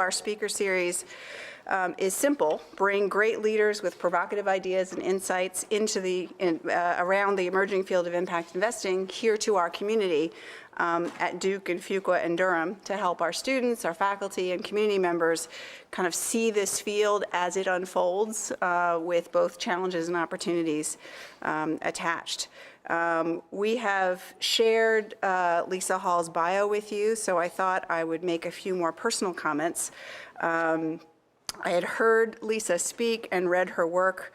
Our speaker series is simple: bring great leaders with provocative ideas and insights around the emerging field of impact investing here to our community at Duke and Fuqua and Durham to help our students, our faculty, and community members kind of see this field as it unfolds with both challenges and opportunities attached. We have shared Lisa Hall's bio with you, so I thought I would make a few more personal comments. I had heard Lisa speak and read her work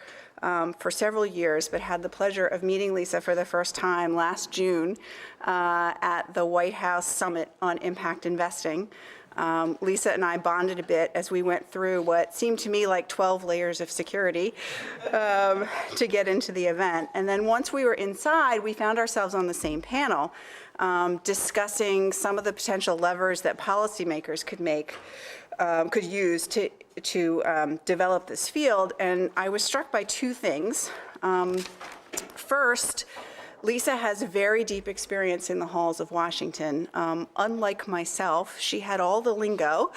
for several years, but had the pleasure of meeting Lisa for the first time last June at the White House Summit on Impact Investing. Lisa and I bonded a bit as we went through what seemed to me like 12 layers of security to get into the event. And then once we were inside, we found ourselves on the same panel discussing some of the potential levers that policymakers could use to develop this field. And I was struck by two things. First, Lisa has very deep experience in the halls of Washington. Unlike myself, she had all the lingo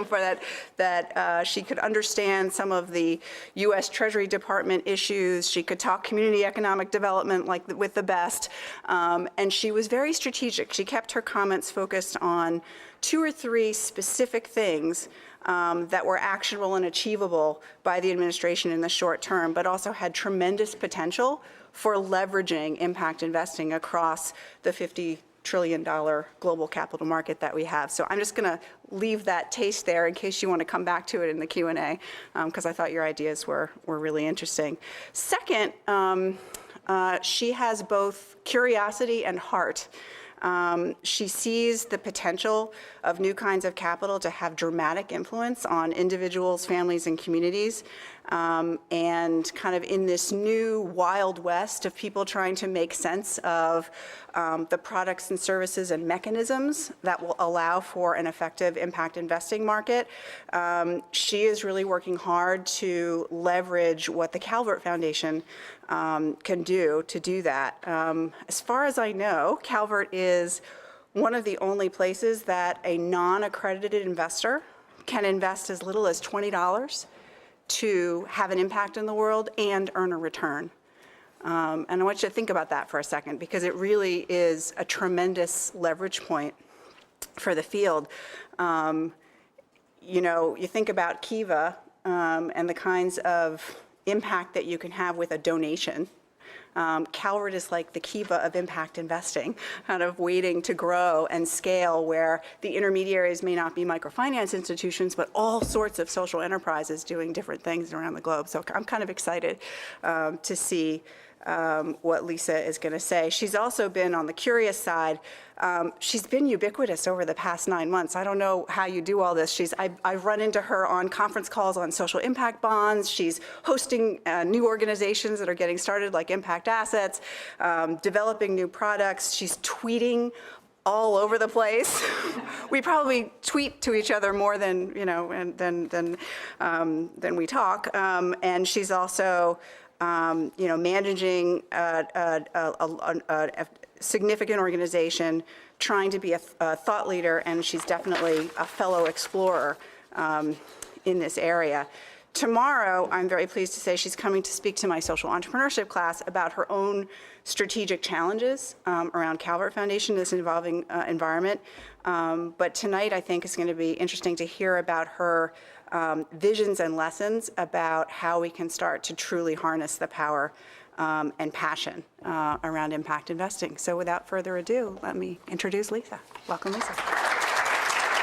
for that she could understand some of the U.S. Treasury Department issues. She could talk community economic development with the best. And she was very strategic. She kept her comments focused on 2 or 3 specific things that were actionable and achievable by the administration in the short term, but also had tremendous potential for leveraging impact investing across the $50 trillion global capital market that we have. So I'm just going to leave that taste there in case you want to come back to it in the Q&A, because I thought your ideas were really interesting. Second, she has both curiosity and heart. She sees the potential of new kinds of capital to have dramatic influence on individuals, families, and communities. And kind of in this new wild west of people trying to make sense of the products and services and mechanisms that will allow for an effective impact investing market, she is really working hard to leverage what the Calvert Foundation can do to do that. As far as I know, Calvert is one of the only places that a non-accredited investor can invest as little as $20 to have an impact in the world and earn a return. And I want you to think about that for a second, because it really is a tremendous leverage point for the field. You know, you think about Kiva and the kinds of impact that you can have with a donation. Calvert is like the Kiva of impact investing, kind of waiting to grow and scale, where the intermediaries may not be microfinance institutions, but all sorts of social enterprises doing different things around the globe. So I'm kind of excited to see what Lisa is going to say. She's also been on the curious side. She's been ubiquitous over the past 9 months. I don't know how you do all this. I've run into her on conference calls on social impact bonds. She's hosting new organizations that are getting started, like Impact Assets, developing new products. She's tweeting all over the place. We probably tweet to each other more than than we talk. And she's also managing a significant organization, trying to be a thought leader, and she's definitely a fellow explorer in this area. Tomorrow, I'm very pleased to say she's coming to speak to my social entrepreneurship class about her own strategic challenges around Calvert Foundation, this evolving environment. But tonight, I think, is going to be interesting to hear about her visions and lessons about how we can start to truly harness the power and passion around impact investing. So without further ado, let me introduce Lisa. Welcome, Lisa.